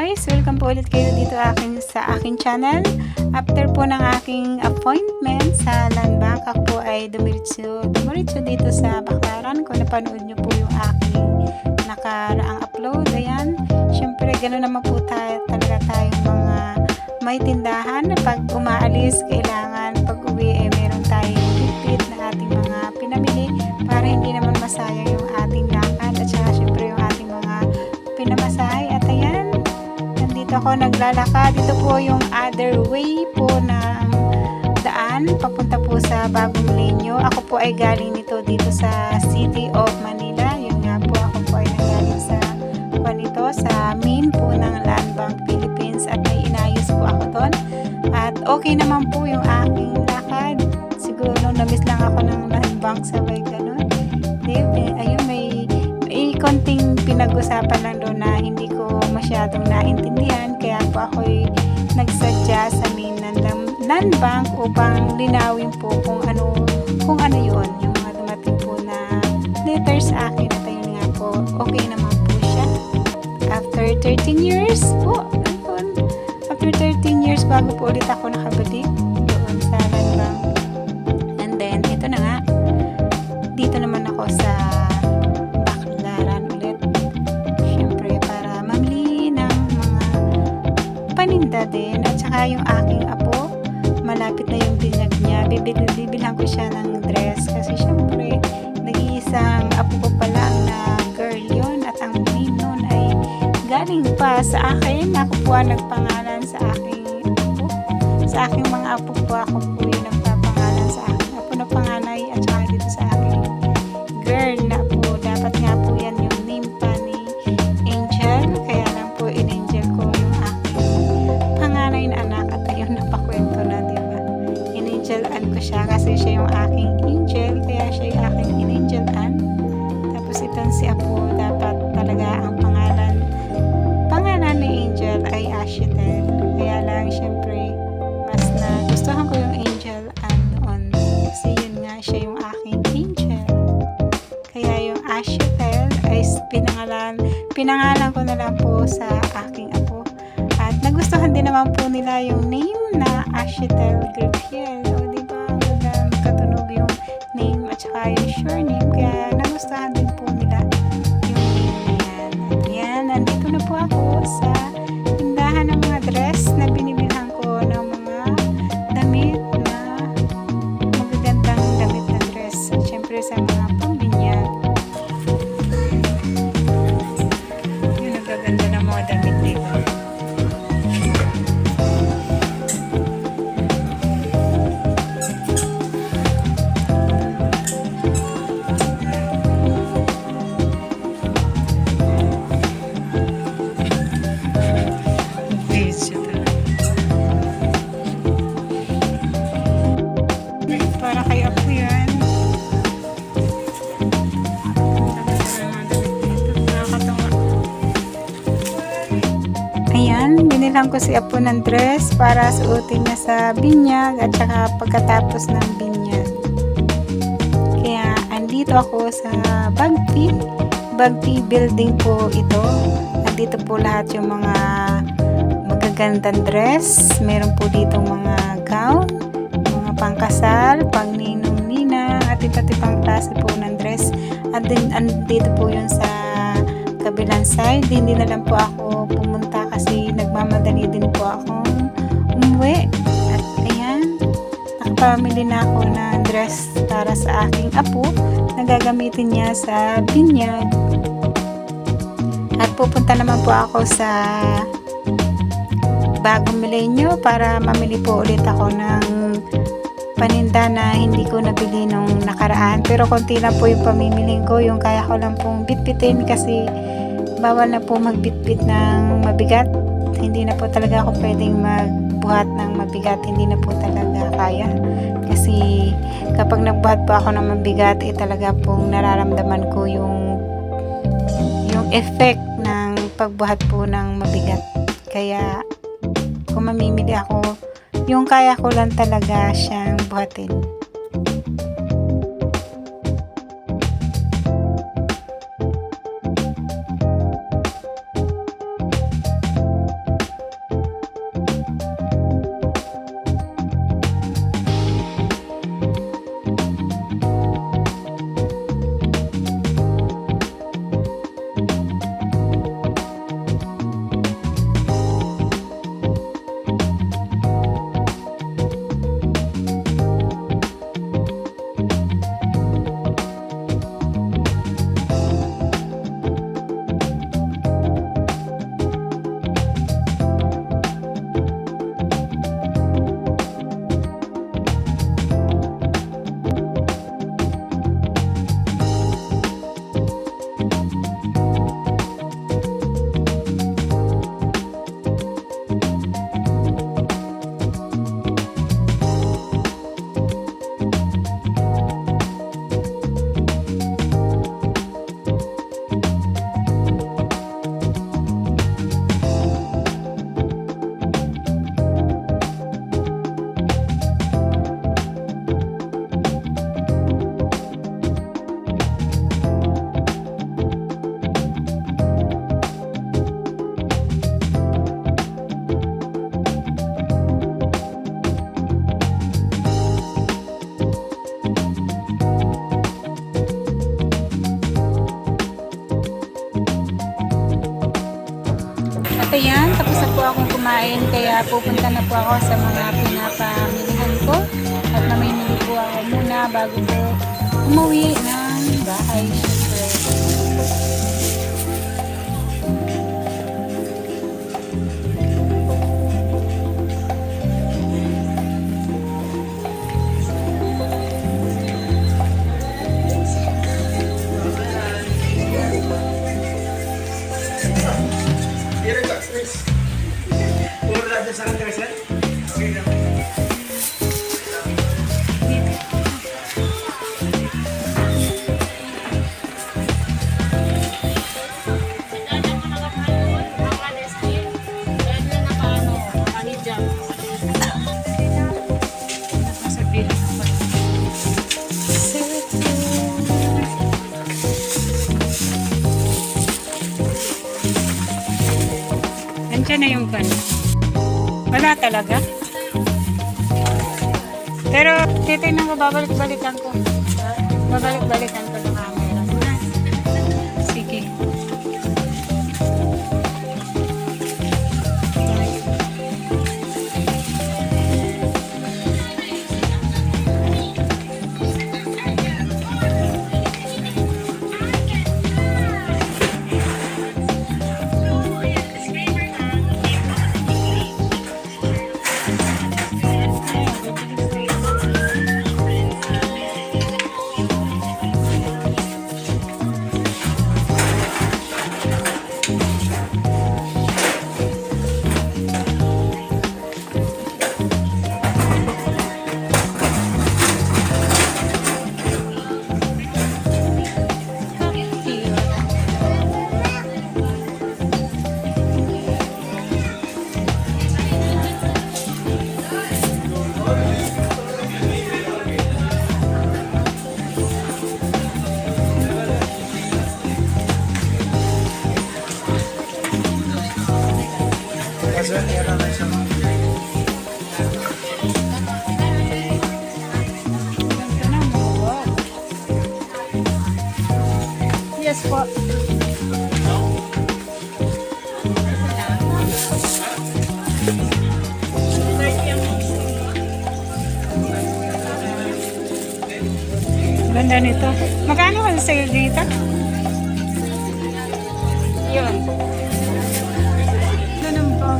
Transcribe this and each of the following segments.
guys! Welcome po ulit kayo dito sa aking channel. After po ng aking appointment sa Land Bank, ako po ay dumiritso dito sa Baclaran. Kung napanood nyo po yung aking nakaraang upload, ayan. Syempre, gano'n naman po talaga tayong mga may tindahan na pag umaalis, kailangan pag uwi, meron tayong tipid na ating mga pinamili para hindi naman masayang yung ating lakad at saka syempre yung ating mga pinamasahe. At ayan, nandito ako naglalakad. Dito po yung other way po na daan papunta po sa Bagong Milenyo. Ako po ay galing dito sa City of Manila. Yun nga po, ako po ay nanggaling sa main po ng Land Bank Philippines at may inayos po ako doon. At okay naman po yung aking lakad. Siguro na-miss lang ako ng Land Bank, sabay ganun. Ayun, may konting pinag-usapan lang doon na hindi ko masyadong naintindihan, kaya po ako'y nagsadya sa main ng Land Bank upang linawin po kung ano yun, yung mga dumating po na letter sa akin. At ayun nga po, okay naman po siya. After 13 years po, after 13 years bago po ulit ako nakabalik doon sa Land Bank. And then, ito na nga, dito naman ako sa Baclaran ulit. Siyempre, para mamili ng mga paninda din. At saka yung aking apo, malapit na yung binyag niya. Bibilhan ko siya ng dress. Kasi siyempre, nag-iisang apo ko pa lang na girl yun. At ang name nun ay galing pa sa akin. Ako po ang nagpangalan sa aking apo. Sa aking mga apo po, ako po yung nagpapangalan sa aking apo na panganay at saka dito sa aking girl na po. Dapat nga po yan yung name pa ni Angel. Kaya lang po in-Angel ko yung aking panganay na anak. At ayun, napakwento na, diba? In-Angel-an ko siya kasi siya yung aking angel. Kaya siya yung aking in-Angel-an. Tapos itong si apo, dapat talaga ang pangalan ni Angel ay Ashetel. Kaya lang, syempre, mas nagustuhan ko yung Angel-an noon. Kasi yun nga, siya yung aking angel. Kaya yung Ashetel ay pinangalan ko na lang po sa aking apo. At nagustuhan din naman po nila yung name na Ashetel Grifiel. O diba, magkatunog yung name at saka yung surname. Kaya nagustuhan din po nila yung name na yan. At yan, nandito na po ako sa tindahan ng mga dress na binibilhan ko ng mga damit na magagandang damit na dress. At syempre sa mga pambinyag. Yung nagaganda ng mga damit dito. Para kay apo yan. Ayan, binilang ko si apo ng dress para suotin niya sa binyag at saka pagkatapos ng binyag. Kaya andito ako sa Bagpi building po ito. Andito po lahat yung mga magagandang dress. Meron po dito mga gown, mga pangkasal, pang ninong-ninang, at iba't ibang klase po ng dress. At din, andito po yun sa kabilang side. Hindi na lang po ako pumunta kasi nagmamadali din po akong umuwi. At ayan, nakapamili na ako ng dress para sa aking apo na gagamitin niya sa binyag. At pupunta naman po ako sa Bagong Milenyo para mamili po ulit ako ng paninda na hindi ko nabili nung nakaraan. Pero konti lang po yung pamimiling ko. Yung kaya ko lang pong bitbitin kasi bawal na po magbitbit ng mabigat. Hindi na po talaga ako pwedeng magbuhat ng mabigat. Hindi na po talaga kaya. Kasi kapag nagbuhat po ako ng mabigat, talaga pong nararamdaman ko yung effect ng pagbuhat po ng mabigat. Kaya kung mamimili ako, yung kaya ko lang talaga siyang buhatin. kumain, kaya pupunta na po ako sa mga pinapamilihan ko at namimili po ako muna bago po umuwi ng bahay, syempre. Nandiyan na yung kan. Wala talaga. Pero titignan ko, babalik-balikan ko. Babalik-balikan ko ng camera. Sige. Yes po. Ganda nito. Magkano ang sale dito? Yun. Ganun po.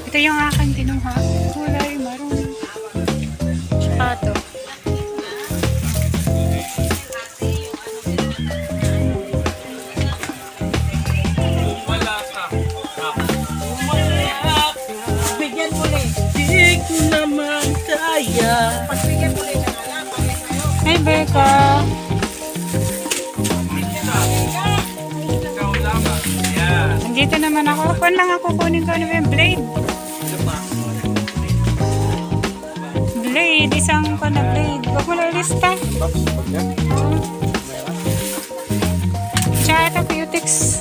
Ito yung aking tinuha. Kulay maroon. Tsaka ito. Bigyan mo na di ko naman kaya. Pagbigyan mo na Hey, Becca. Nandito naman ako. Kuan lang ako kunin ko ano yung blade. Blade, isang ko na blade. Huwag mo na lista. Tsaka ito, cutics.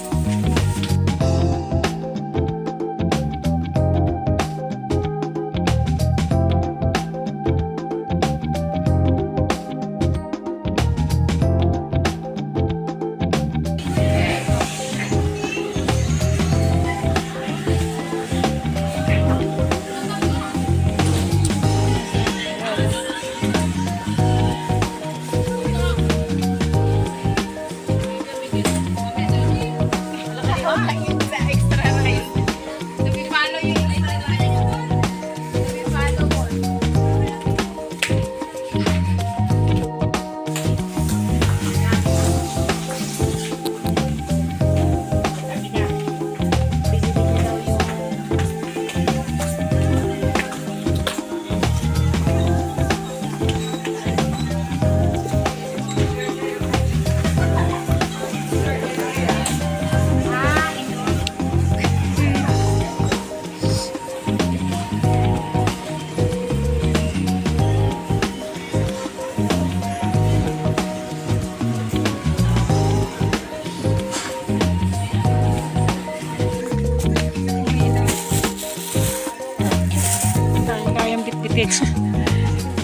bitbit.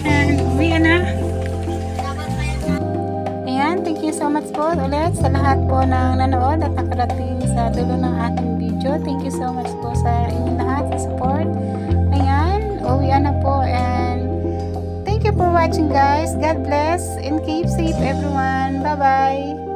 And uwi na. Ayan, thank you so much po ulit sa lahat po ng nanood at nakarating sa dulo ng aking video. Thank you so much po sa inyong lahat sa support. Ayan, uwian na po and thank you for watching guys. God bless and keep safe everyone. Bye-bye.